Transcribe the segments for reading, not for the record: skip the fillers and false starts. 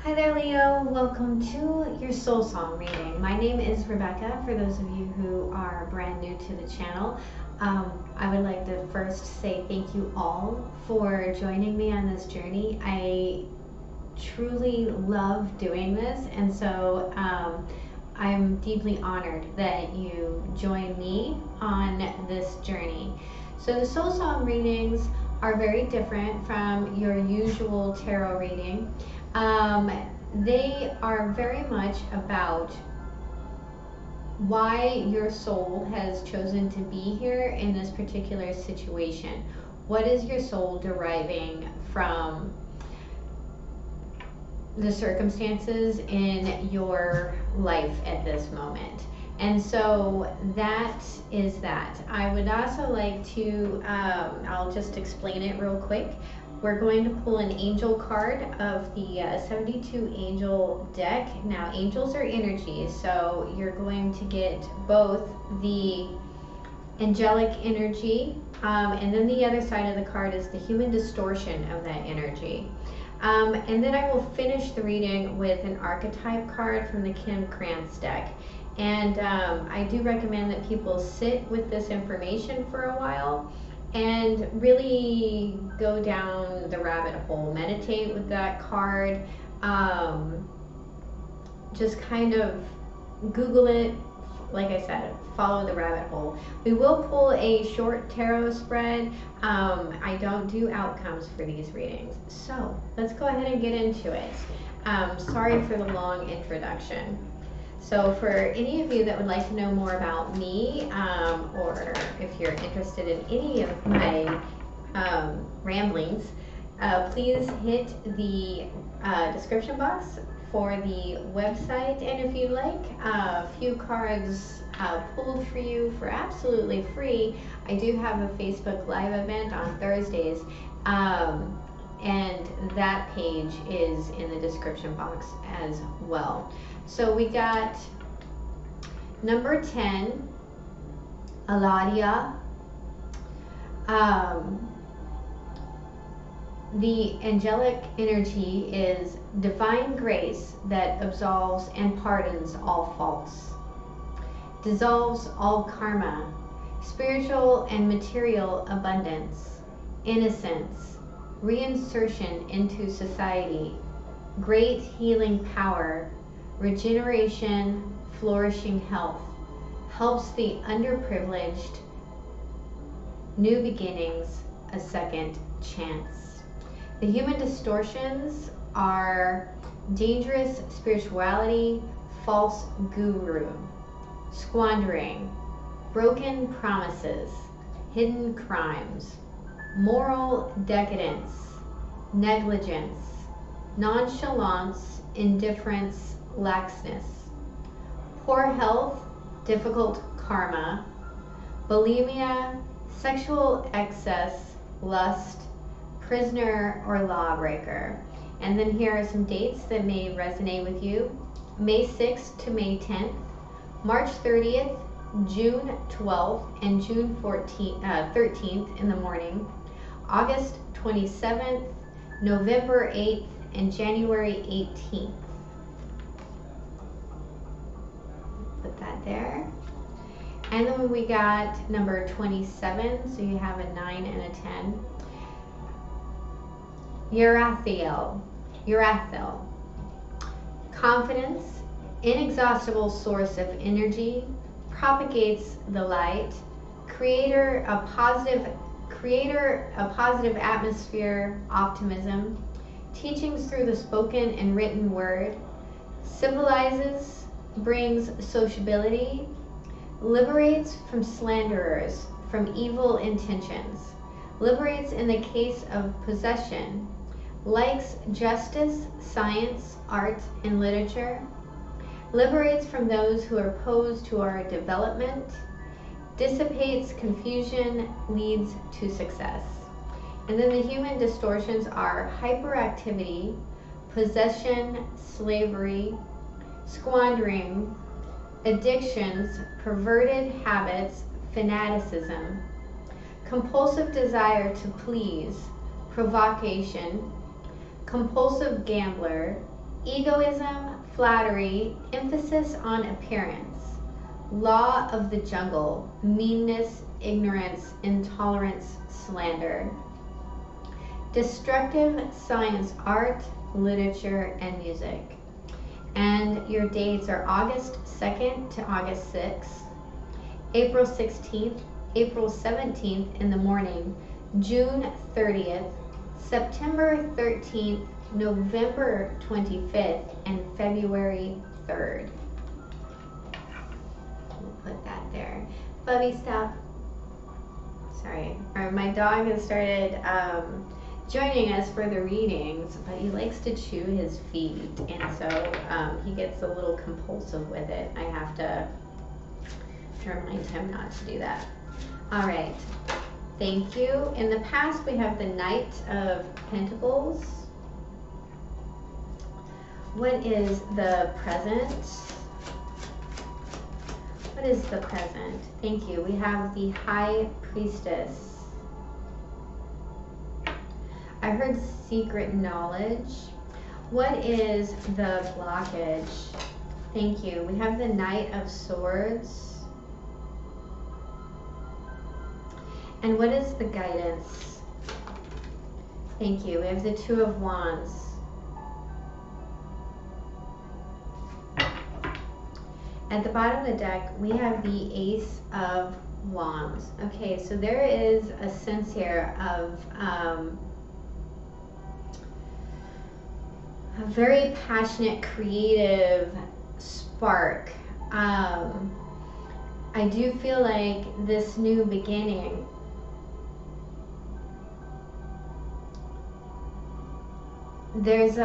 Hi there, Leo. Welcome to your soul song reading. My name is Rebecca. For those of you who are brand new to the channel, I would like to first say thank you all for joining me on this journey. I truly love doing this, and so I'm deeply honored that you join me on this journey. So the soul song readings are very different from your usual tarot reading. They are very much about why your soul has chosen to be here in this particular situation. What is your soul deriving from the circumstances in your life at this moment? And so that is that. I would also like to, I'll just explain it real quick. We're going to pull an angel card of the 72 angel deck. Now, angels are energies, so you're going to get both the angelic energy, and then the other side of the card is the human distortion of that energy. And then I will finish the reading with an archetype card from the Kim Krantz deck. And I do recommend that people sit with this information for a while and really go down the rabbit hole, meditate with that card, just kind of Google it. Like I said, follow the rabbit hole. We will pull a short tarot spread. I don't do outcomes for these readings. So let's go ahead and get into it. Sorry for the long introduction. So for any of you that would like to know more about me, or if you're interested in any of my ramblings, please hit the description box for the website. And if you'd like a few cards pulled for you for absolutely free, I do have a Facebook Live event on Thursdays. And that page is in the description box as well. So we got number 10, Aladia. The angelic energy is divine grace that absolves and pardons all faults, dissolves all karma, spiritual and material abundance, innocence, reinsertion into society, great healing power, regeneration, flourishing health, helps the underprivileged, new beginnings, a second chance. The human distortions are dangerous spirituality, false guru, squandering, broken promises, hidden crimes, moral decadence, negligence, nonchalance, indifference, laxness, poor health, difficult karma, bulimia, sexual excess, lust, prisoner or lawbreaker. And then here are some dates that may resonate with you. May 6th to May 10th, March 30th, June 12th, and June 13th in the morning, August 27th, November 8th, and January 18th. Put that there. And then we got number 27, so you have a 9 and a 10. Urathel. Confidence, inexhaustible source of energy, propagates the light, creator a positive atmosphere, optimism, teachings through the spoken and written word, civilizes, brings sociability, liberates from slanderers, from evil intentions, liberates in the case of possession, likes justice, science, art, and literature, liberates from those who are opposed to our development, dissipates confusion, leads to success. And then the human distortions are hyperactivity, possession, slavery, squandering, addictions, perverted habits, fanaticism, compulsive desire to please, provocation, compulsive gambler, Egoism, flattery, emphasis on appearance, law of the jungle, meanness, ignorance, intolerance, slander. Destructive science, art, literature, and music. And your dates are August 2nd to August 6th, April 16th, April 17th in the morning, June 30th, September 13th, November 25th, and February 3rd. We'll put that there. Bubby, stop. Sorry. All right, my dog has started joining us for the readings, but he likes to chew his feet, and so he gets a little compulsive with it. I have to remind him not to do that. All right, thank you. In the past, we have the Knight of Pentacles. What is the present? What is the present? Thank you. We have the High Priestess. I heard secret knowledge. What is the blockage? Thank you. We have the Knight of Swords. And what is the guidance? Thank you. We have the Two of Wands. At the bottom of the deck, we have the Ace of Wands. Okay, so there is a sense here of a very passionate, creative spark. I do feel like this new beginning there's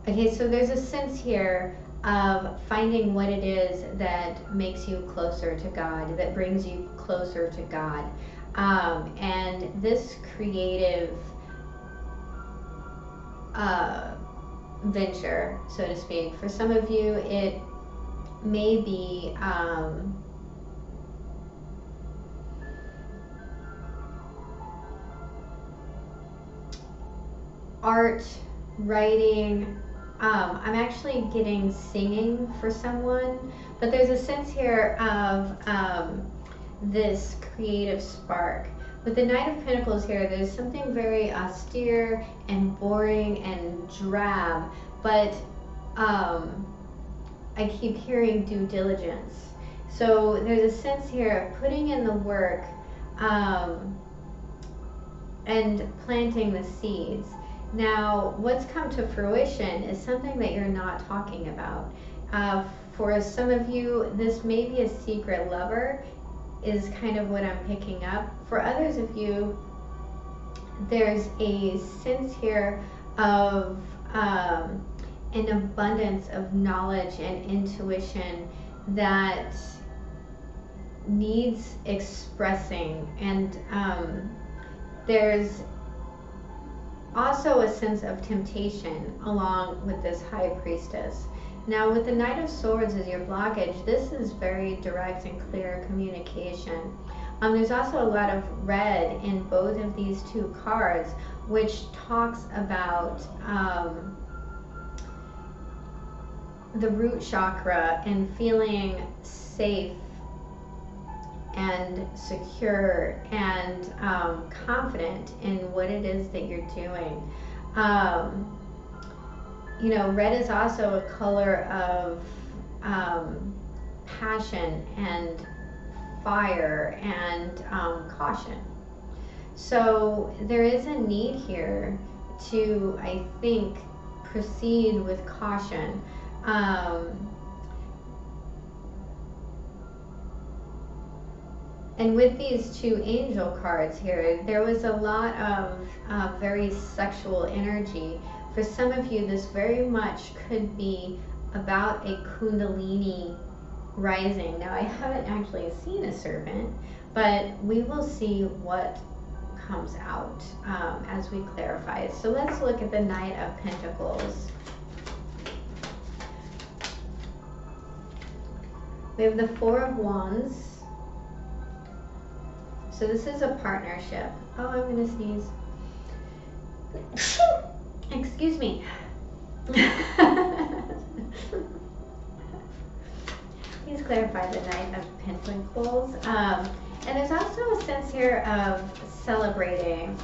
okay, so there's a sense here of finding what it is that makes you closer to God, that brings you closer to God. And this creative venture, so to speak, for some of you, it may be art, writing. I'm actually getting singing for someone, but there's a sense here of this creative spark. With the Knight of Pentacles here, there's something very austere and boring and drab, but I keep hearing due diligence. So there's a sense here of putting in the work and planting the seeds. Now, what's come to fruition is something that you're not talking about. For some of you, this may be a secret lover, is kind of what I'm picking up. For others of you, there's a sense here of an abundance of knowledge and intuition that needs expressing, and there's also a sense of temptation along with this High Priestess. Now, with the Knight of Swords as your blockage, this is very direct and clear communication. There's also a lot of red in both of these two cards, which talks about the root chakra and feeling safe and secure and confident in what it is that you're doing. You know, red is also a color of passion and fire and caution. So there is a need here to, I think, proceed with caution. And with these two angel cards here, there was a lot of very sexual energy. For some of you, this very much could be about a Kundalini rising. Now, I haven't actually seen a serpent, but we will see what comes out as we clarify. So let's look at the Knight of Pentacles. We have the Four of Wands. So this is a partnership. Oh, I'm gonna sneeze. Excuse me. Please clarify the Knight of Pentacles. And there's also a sense here of celebrating.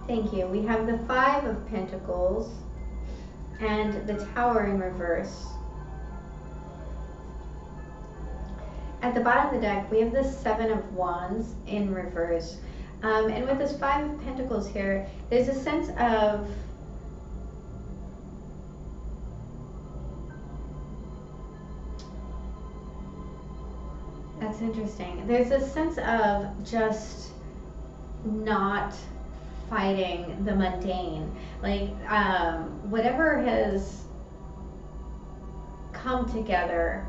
Thank you. We have the Five of Pentacles and the Tower in reverse. At the bottom of the deck, we have the Seven of Wands in reverse. And with this Five of Pentacles here, there's a sense of that's interesting. There's a sense of just not fighting the mundane. Like, whatever has come together,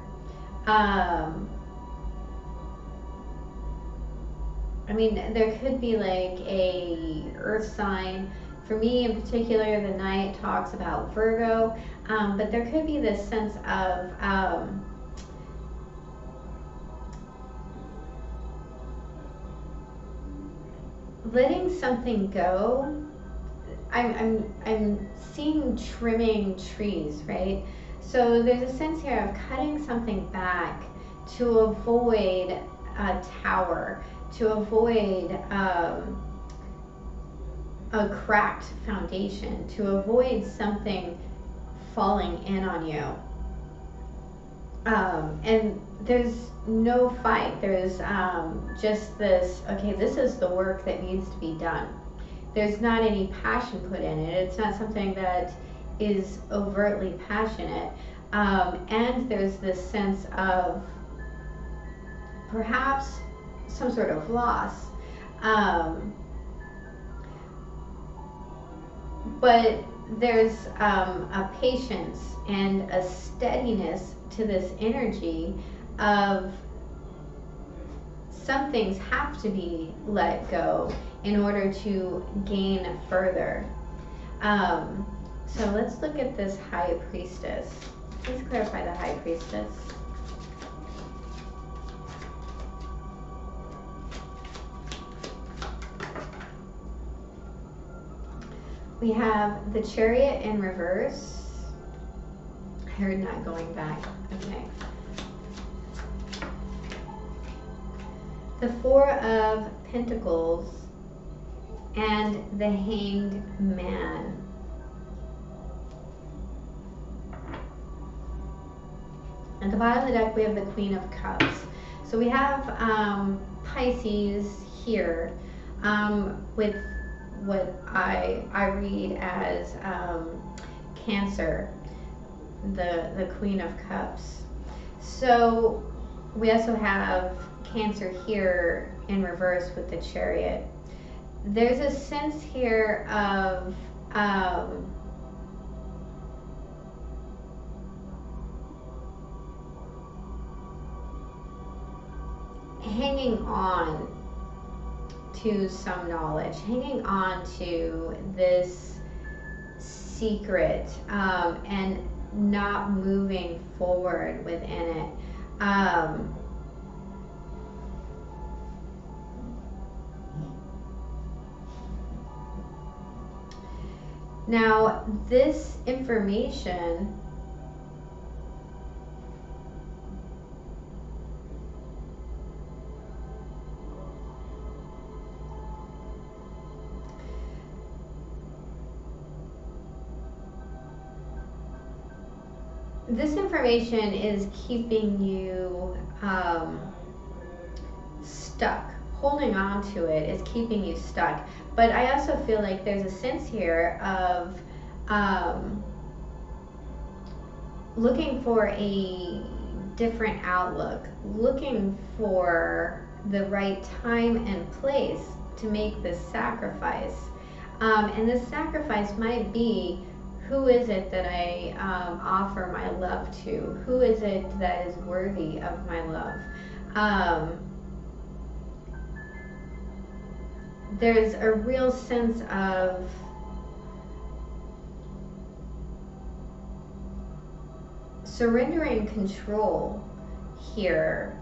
I mean, there could be like a earth sign. For me in particular, the Knight talks about Virgo, but there could be this sense of letting something go. I'm seeing trimming trees, right? So there's a sense here of cutting something back to avoid a tower, to avoid a cracked foundation, to avoid something falling in on you. And there's no fight. There's just this, okay, this is the work that needs to be done. There's not any passion put in it. It's not something that is overtly passionate. And there's this sense of perhaps some sort of loss. But there's a patience and a steadiness to this energy of some things have to be let go in order to gain further. So let's look at this High Priestess. Please clarify the High Priestess. We have the Chariot in reverse. I heard not going back. Okay. The Four of Pentacles and the Hanged Man. At the bottom of the deck, we have the Queen of Cups. So we have Pisces here with what I read as Cancer, the Queen of Cups. So we also have Cancer here in reverse with the Chariot. There's a sense here of hanging on to some knowledge, hanging on to this secret, and not moving forward within it. Now, this information is keeping you stuck. Holding on to it is keeping you stuck. But I also feel like there's a sense here of looking for a different outlook, looking for the right time and place to make this sacrifice. And this sacrifice might be, who is it that I offer my love to? Who is it that is worthy of my love? There's a real sense of surrendering control here.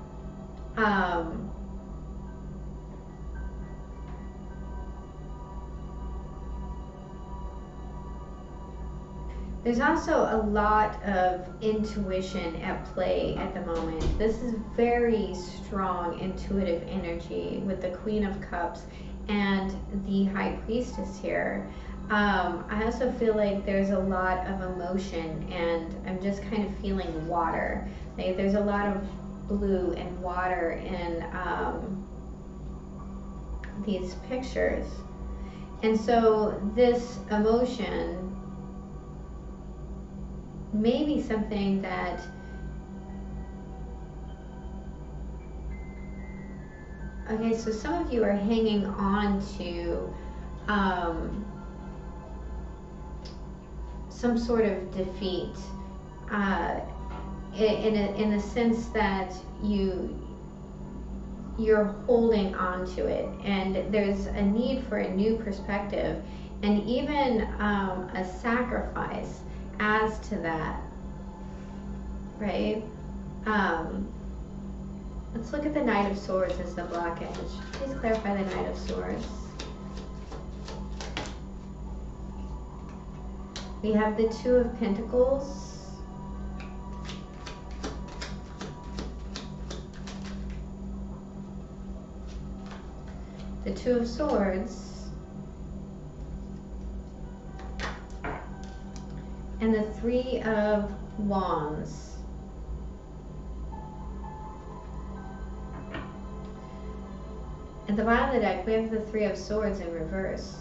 There's also a lot of intuition at play at the moment. This is very strong intuitive energy with the Queen of Cups and the High Priestess here. I also feel like there's a lot of emotion, and I'm just kind of feeling water. Like there's a lot of blue and water in these pictures. And so this emotion may be something that okay, so some of you are hanging on to some sort of defeat in a sense that you're holding on to it, and there's a need for a new perspective and even a sacrifice as to that, right? Let's look at the Knight of Swords as the blockage. Please clarify the Knight of Swords. We have the Two of Pentacles. The Two of Swords. And the Three of Wands. At the bottom of the deck, we have the Three of Swords in reverse.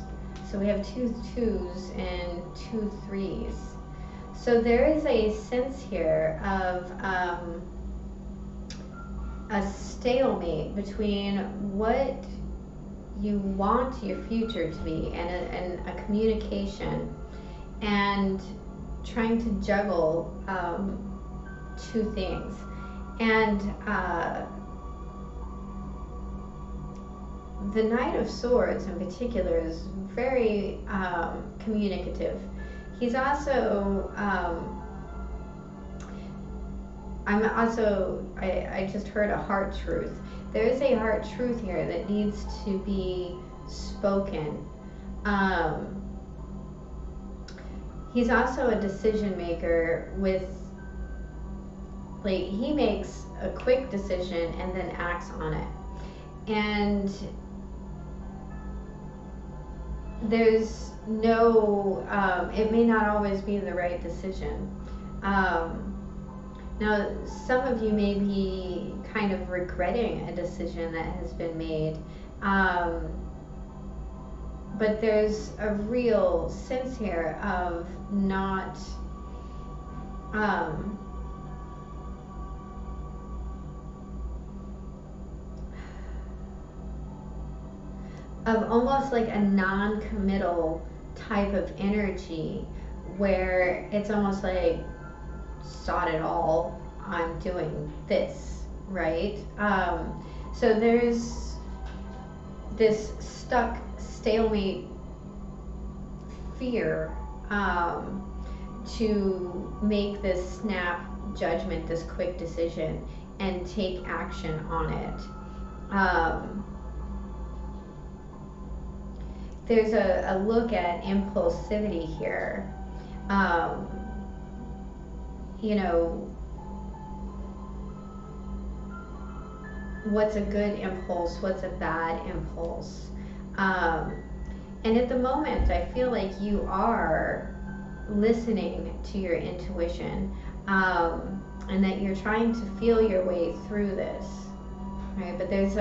So we have 2 2s and 2 3s. So there is a sense here of a stalemate between what you want your future to be and a communication, and trying to juggle 2 things. And the Knight of Swords in particular is very communicative. He's also, I just heard a heart truth. There is a heart truth here that needs to be spoken. He's also a decision maker with, like, he makes a quick decision and then acts on it. And there's no, it may not always be the right decision. Now, some of you may be kind of regretting a decision that has been made, but there's a real sense here of not, of almost like a non-committal type of energy, where it's almost like, sod it all, I'm doing this, right? So there's this stuck stalemate fear to make this snap judgment, this quick decision, and take action on it. There's a look at impulsivity here. You know, what's a good impulse, what's a bad impulse. And at the moment, I feel like you are listening to your intuition, and that you're trying to feel your way through this, right? But there's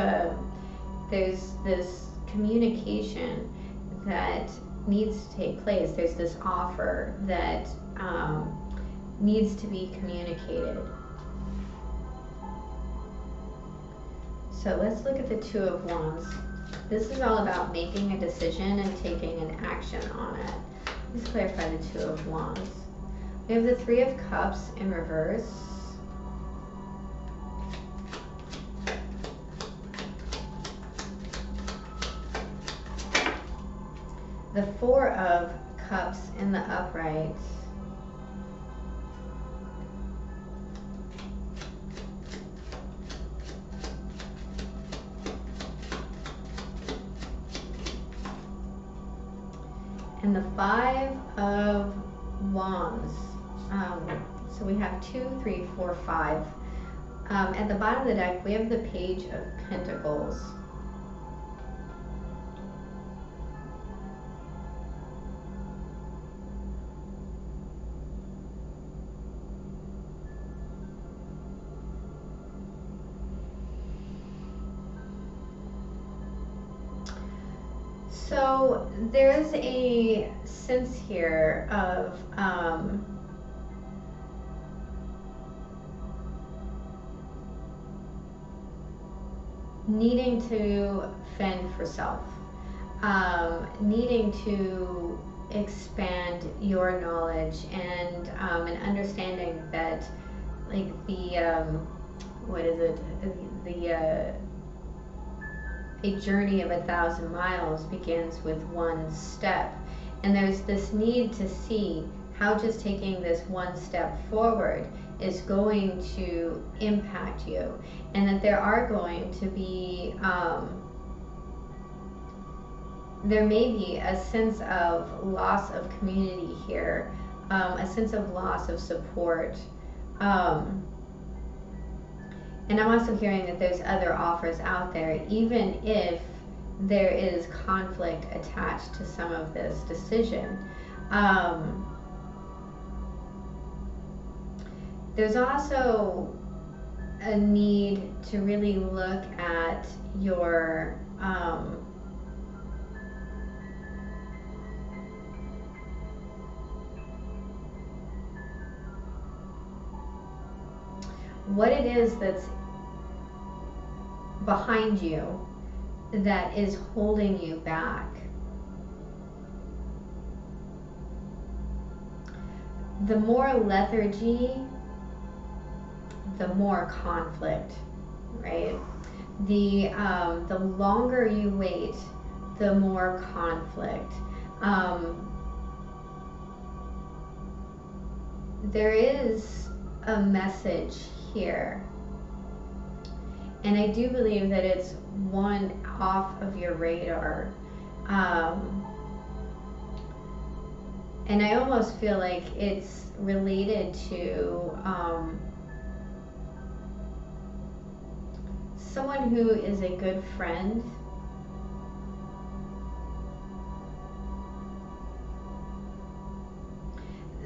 this communication that needs to take place. There's this offer that needs to be communicated. So let's look at the Two of Wands. This is all about making a decision and taking an action on it. Let's clarify the Two of Wands. We have the Three of Cups in reverse. The Four of Cups in the upright. And the Five of Wands. So we have 2, 3, 4, 5. At the bottom of the deck, we have the Page of Pentacles. So there's a sense here of needing to fend for self, needing to expand your knowledge, and an understanding that, like, what is it? A journey of 1,000 miles begins with one step. And there's this need to see how just taking this one step forward is going to impact you. And that there are going to be, there may be a sense of loss of community here, a sense of loss of support. And I'm also hearing that there's other offers out there, even if there is conflict attached to some of this decision. There's also a need to really look at your what it is that's behind you that is holding you back. The more lethargy, the more conflict, right? The longer you wait, the more conflict. There is a message here, and I do believe that it's one off of your radar, and I almost feel like it's related to someone who is a good friend,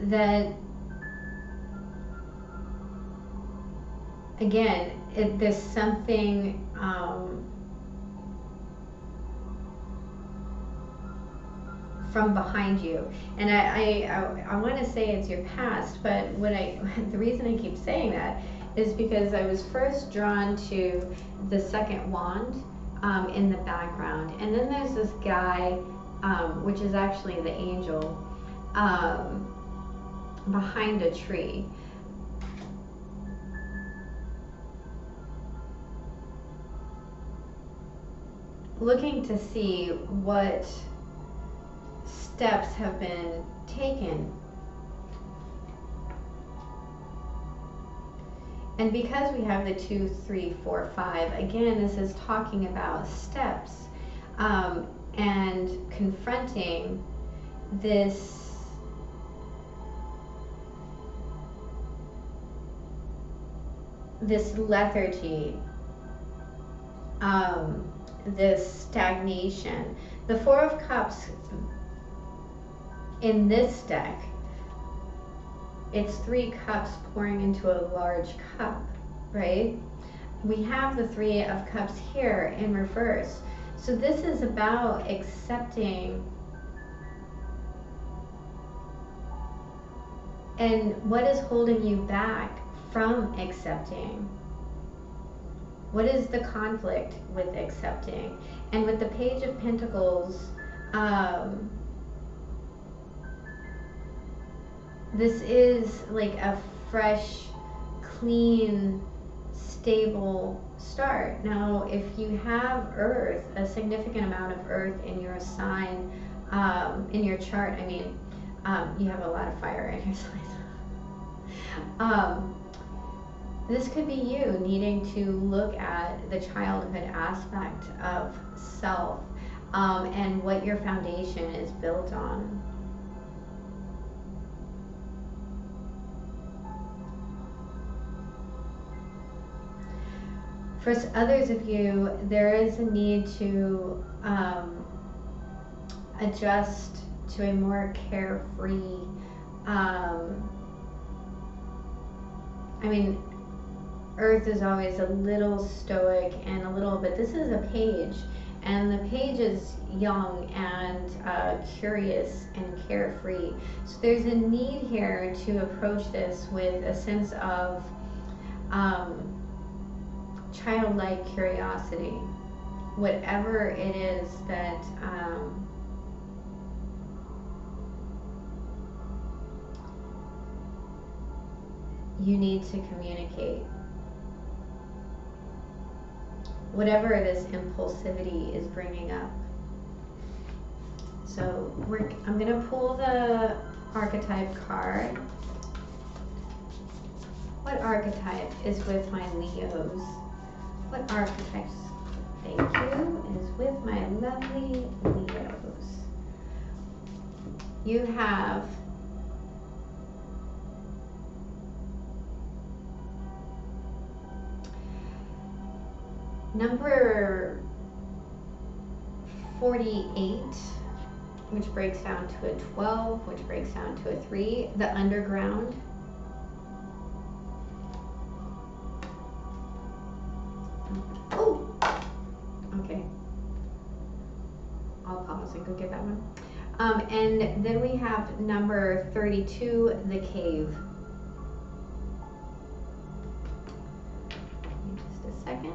that, again, there's something from behind you, and I want to say it's your past, but the reason I keep saying that is because I was first drawn to the second wand in the background, and then there's this guy, which is actually the angel, behind a tree. Looking to see what steps have been taken. And because we have the 2, 3, 4, 5, again, this is talking about steps and confronting this lethargy, this stagnation. The Four of Cups in this deck, it's 3 cups pouring into a large cup, right? We have the 3 of Cups here in reverse. So this is about accepting, and what is holding you back from accepting. What is the conflict with accepting? And with the Page of Pentacles, this is like a fresh, clean, stable start. Now, if you have Earth, a significant amount of Earth in your sign, in your chart, I mean, you have a lot of fire in your sign. This could be you needing to look at the childhood aspect of self, and what your foundation is built on. For others of you, there is a need to adjust to a more carefree, Earth is always a little stoic and a little, but this is a page, and the page is young and curious and carefree. So there's a need here to approach this with a sense of childlike curiosity, whatever it is that you need to communicate. Whatever this impulsivity is bringing up. So I'm going to pull the archetype card. What archetype is with my Leos? What archetypes, thank you, is with my lovely Leos? You have number 48, which breaks down to a 12, which breaks down to a 3, the underground. Oh, okay. I'll pause and go get that one. And then we have number 32, the cave. Just a second.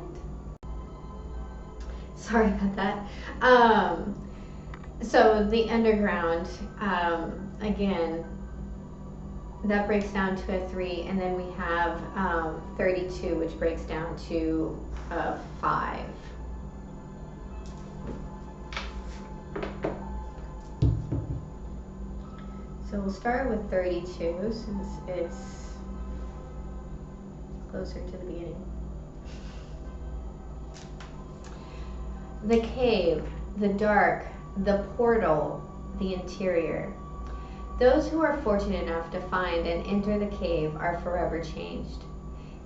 Sorry about that. So the underground, again, that breaks down to a 3, and then we have 32, which breaks down to a 5. So we'll start with 32 since it's closer to the beginning. The cave, the dark, the portal, the interior. Those who are fortunate enough to find and enter the cave are forever changed.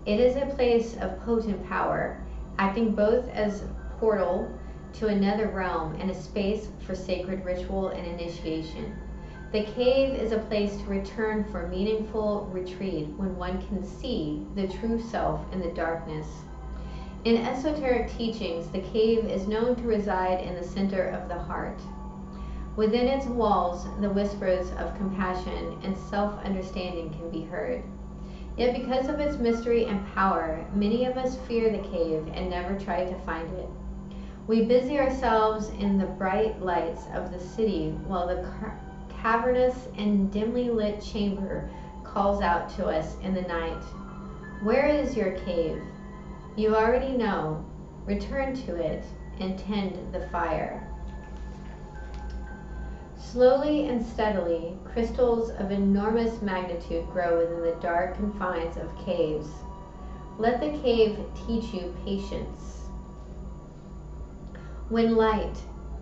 It is a place of potent power, acting both as a portal to another realm and a space for sacred ritual and initiation. The cave is a place to return for meaningful retreat when one can see the true self in the darkness. In esoteric teachings, the cave is known to reside in the center of the heart. Within its walls, the whispers of compassion and self-understanding can be heard. Yet because of its mystery and power, many of us fear the cave and never try to find it. We busy ourselves in the bright lights of the city while the cavernous and dimly lit chamber calls out to us in the night. Where is your cave? You already know. Return to it and tend the fire. Slowly and steadily, crystals of enormous magnitude grow within the dark confines of caves. Let the cave teach you patience. When light,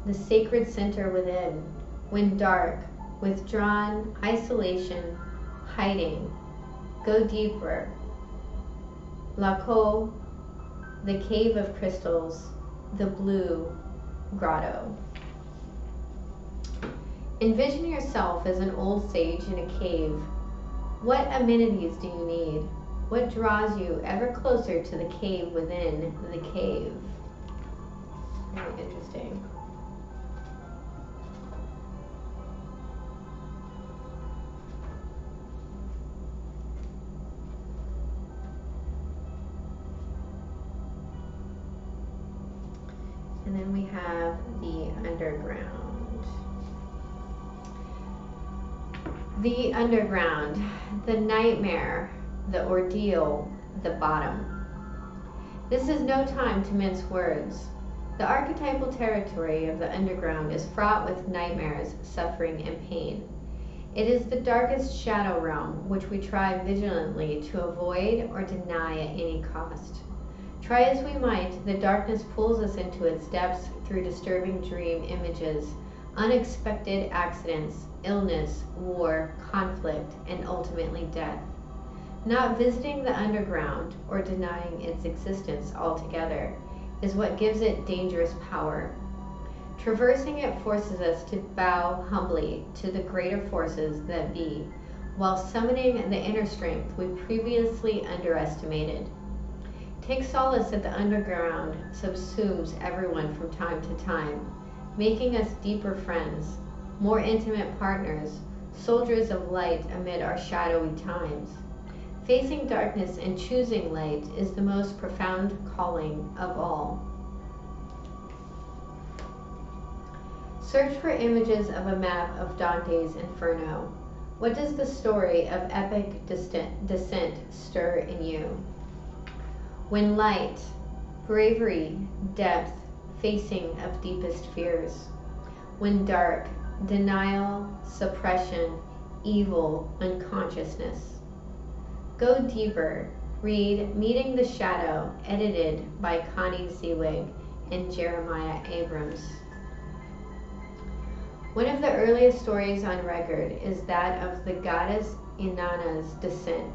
the sacred center within. When dark, withdrawn, isolation, hiding. Go deeper. Laco, the cave of crystals, the blue grotto. Envision yourself as an old sage in a cave. What amenities do you need? What draws you ever closer to the cave within the cave? Very interesting. And then we have the underground. The underground, the nightmare, the ordeal, the bottom. This is no time to mince words. The archetypal territory of the underground is fraught with nightmares, suffering, and pain. It is the darkest shadow realm which we try vigilantly to avoid or deny at any cost. Try as we might, the darkness pulls us into its depths through disturbing dream images, unexpected accidents, illness, war, conflict, and ultimately death. Not visiting the underground or denying its existence altogether is what gives it dangerous power. Traversing it forces us to bow humbly to the greater forces that be, while summoning the inner strength we previously underestimated. Take solace that the underground subsumes everyone from time to time, making us deeper friends, more intimate partners, soldiers of light amid our shadowy times. Facing darkness and choosing light is the most profound calling of all. Search for images of a map of Dante's Inferno. What does the story of epic descent stir in you? When light, bravery, depth, facing of deepest fears. When dark, denial, suppression, evil, unconsciousness. Go deeper. Read Meeting the Shadow, edited by Connie Seewig and Jeremiah Abrams. One of the earliest stories on record is that of the goddess Inanna's descent.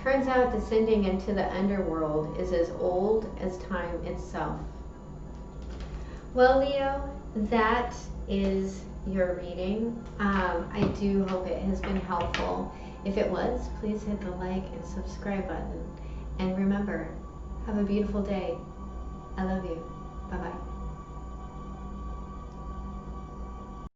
Turns out descending into the underworld is as old as time itself. Well, Leo, that is your reading. I do hope it has been helpful. If it was, please hit the like and subscribe button. And remember, have a beautiful day. I love you. Bye-bye.